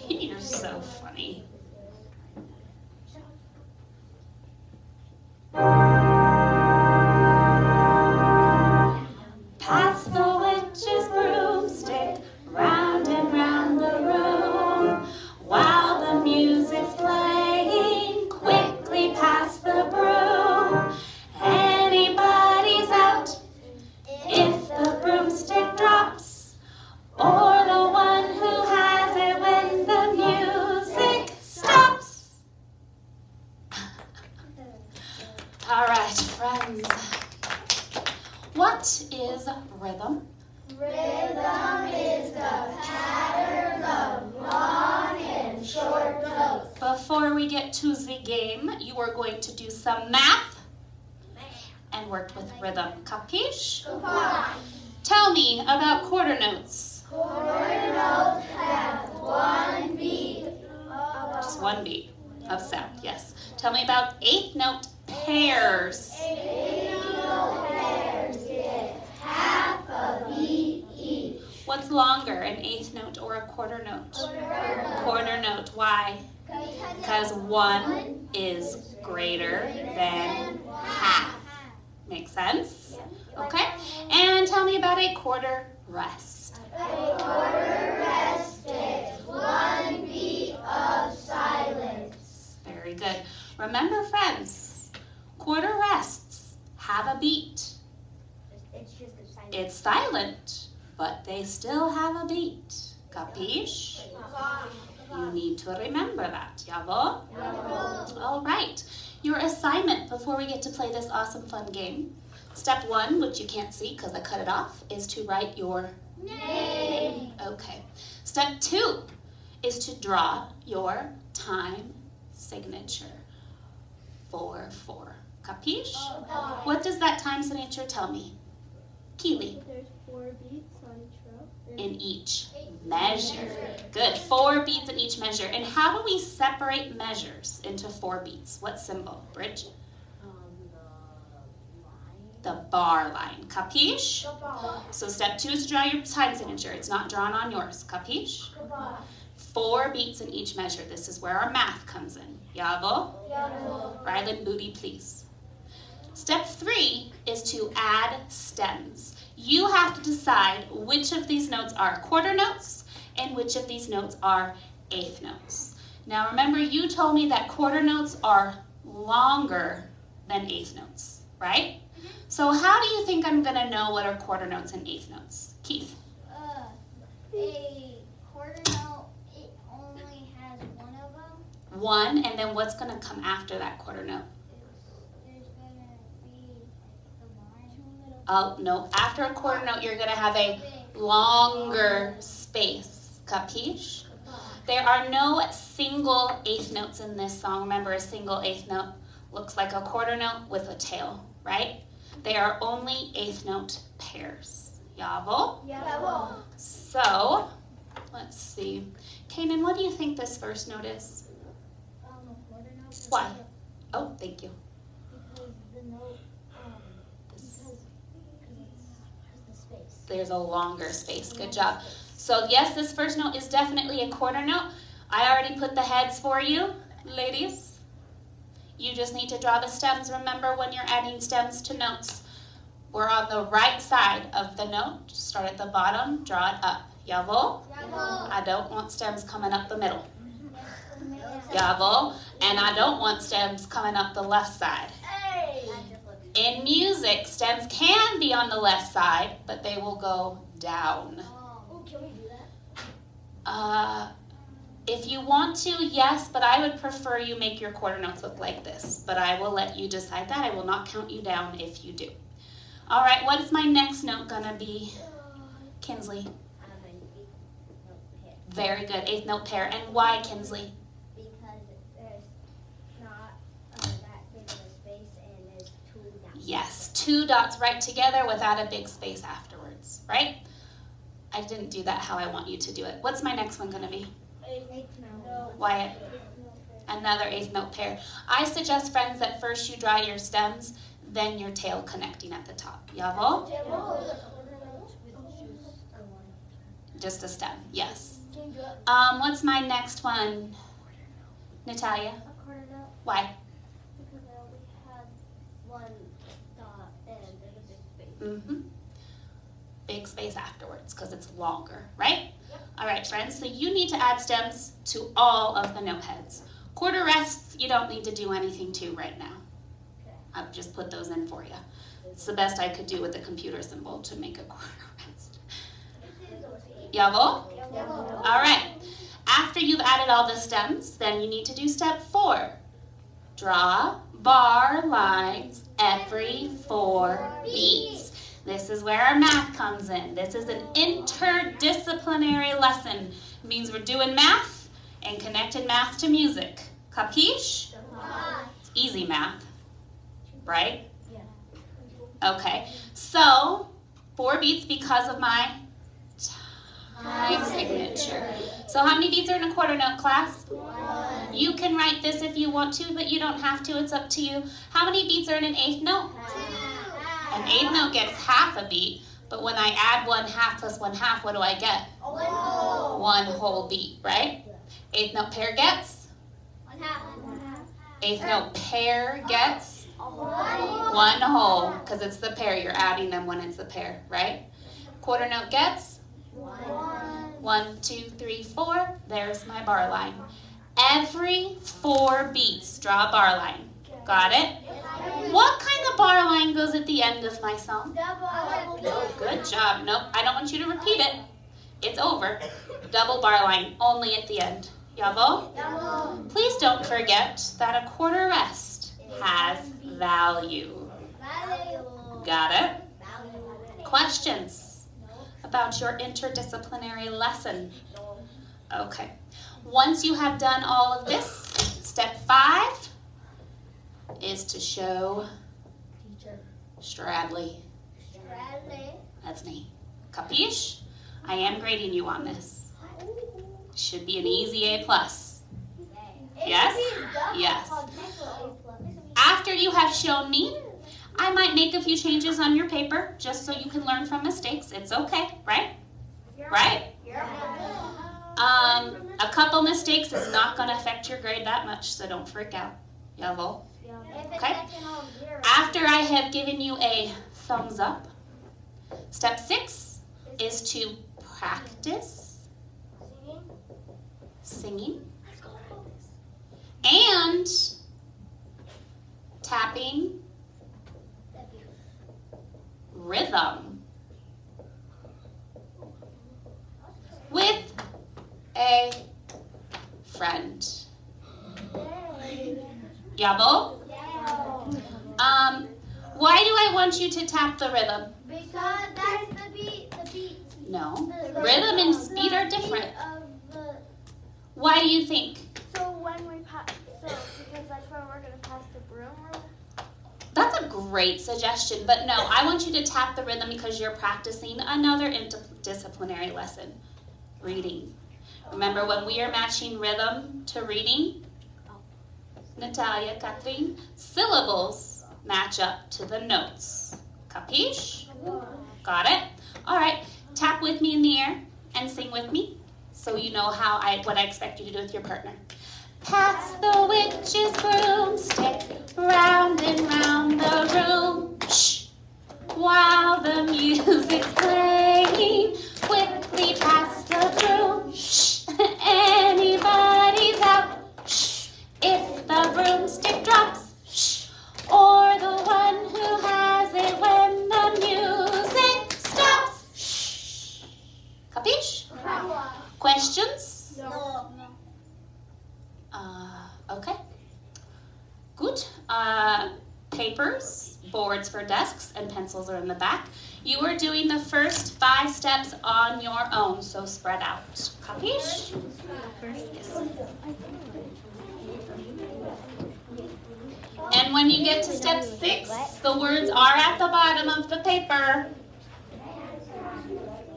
You're so funny. Pass the witch's broomstick round and round the room. While the music's playing, quickly pass the broom. Anybody's out if the broomstick drops, or the one who has it when the music stops. All right, friends. What is rhythm? Rhythm is the pattern of long and short notes. Before we get to the game, you are going to do some math and work with rhythm. Capiche? Tell me about quarter notes. Quarter notes have one beat. Just one beat of sound, yes. Tell me about eighth note pairs. Eighth note pairs get half a beat each. What's longer, an eighth note or a quarter note? Quarter note. Why? Because one is greater than half. Make sense? Okay. And tell me about a quarter rest. A quarter rest gets one beat of silence. Very good. Remember, friends, quarter rests have a beat. It's silent, but they still have a beat. Capiche? You need to remember that. Jawohl? All right. Your assignment before we get to play this awesome fun game. Step 1, which you can't see because I cut it off, is to write your Name. Okay. Step 2 is to draw your time signature. 4-4. Capiche? What does that time signature tell me? Keely? There's 4 beats on each row. In each measure. Good. 4 beats in each measure. And how do we separate measures into 4 beats? What symbol? Bridge? The bar line. Capiche? So step 2 is to draw your time signature. It's not drawn on yours. Capiche? 4 beats in each measure. This is where our math comes in. Jawohl? Rylan Booty, please. Step 3 is to add stems. You have to decide which of these notes are quarter notes and which of these notes are eighth notes. Now remember, you told me that quarter notes are longer than eighth notes, right? So how do you think I'm going to know what are quarter notes and eighth notes? Keith? A quarter note, it only has one of them. 1, and then what's going to come after that quarter note? There's going to be the line. Oh, no. After a quarter note, you're going to have a longer space. Capiche? There are no single eighth notes in this song. Remember, a single eighth note looks like a quarter note with a tail, right? They are only eighth note pairs. Jawohl? So, let's see. Kanan, what do you think this first note is? A quarter note. Why? Oh, thank you. Because the note, This- because the space. There's a longer space. Good job. So yes, this first note is definitely a quarter note. I already put the heads for you, ladies. You just need to draw the stems. Remember, when you're adding stems to notes, we're on the right side of the note. Start at the bottom, draw it up. Jawohl? I don't want stems coming up the middle. Jawohl? And I don't want stems coming up the left side. In music, stems can be on the left side, but they will go down. Oh, can we do that? If you want to, yes, but I would prefer you make your quarter notes look like this. But I will let you decide that. I will not count you down if you do. All right, what is my next note gonna be? Kinsley? Very good, eighth note pair. And why, Kinsley? Because there's not that big of a space and there's 2 dots. Yes, 2 dots right together without a big space afterwards, right? I didn't do that how I want you to do it. What's my next one gonna be? Eighth note. Wyatt? Another eighth note pair. I suggest, friends, that first you draw your stems, then your tail connecting at the top. Jawohl? Just a stem, yes. What's my next one, Natalia? A quarter note. Why? Because I only had one dot and there's a big space. Big space afterwards because it's longer, right? Yep. All right, friends, so you need to add stems to all of the note heads. Quarter rests, you don't need to do anything to right now. Okay. I've just put those in for you. It's the best I could do with the computer symbol to make a quarter rest. Jawohl? All right. After you've added all the stems, then you need to do step 4. Draw bar lines every 4 beats. This is where our math comes in. This is an interdisciplinary lesson. It means we're doing math and connecting math to music. Capiche? It's easy math, right? Yeah. Okay, so 4 beats because of my time signature. So how many beats are in a quarter note, class? 1. You can write this if you want to, but you don't have to. It's up to you. How many beats are in an eighth note? An eighth note gets half a beat, but when I add 1/2 plus 1/2, what do I get? 1 whole beat, right? Eighth note pair gets? 1/2. Eighth note pair gets? 1 whole, because it's the pair. You're adding them when it's the pair, right? Quarter note gets? 1, 2, 3, 4. There's my bar line. Every 4 beats, draw a bar line. Got it? What kind of bar line goes at the end of my song? Good job. Nope, I don't want you to repeat it. It's over. Double bar line, only at the end. Jawohl? Please don't forget that a quarter rest has value. Got it? Questions about your interdisciplinary lesson? Okay. Once you have done all of this, step 5 is to show Stradley. That's me. Capiche? I am grading you on this. Should be an easy A+. Yes? Yes. After you have shown me, I might make a few changes on your paper just so you can learn from mistakes. It's okay, right? Right? A couple mistakes is not going to affect your grade that much, so don't freak out. Jawohl? Okay? After I have given you a thumbs up, step 6 is to practice singing and tapping rhythm with a friend. Jawohl? Why do I want you to tap the rhythm? Because that's the beat. No. Rhythm and speed are different. Why do you think? So when we because that's when we're gonna pass the broom. That's a great suggestion, but no, I want you to tap the rhythm because you're practicing another interdisciplinary lesson, reading. Remember when we are matching rhythm to reading? Natalia, Kathleen, syllables match up to the notes. Capiche? Got it? All right, tap with me in the air and sing with me so you know what I expect you to do with your partner. Pass the witch's broomstick round and round the room. Shh. While the music's playing, quickly pass the broom. Shh. Anybody's out. Shh. If the broomstick drops, shh. Or the one who has it when the music stops. Shh. Capiche? Questions? No. Okay. Good. Papers, boards for desks, and pencils are in the back. You are doing the first 5 steps on your own, so spread out. Capiche? Yes. And when you get to step 6, the words are at the bottom of the paper.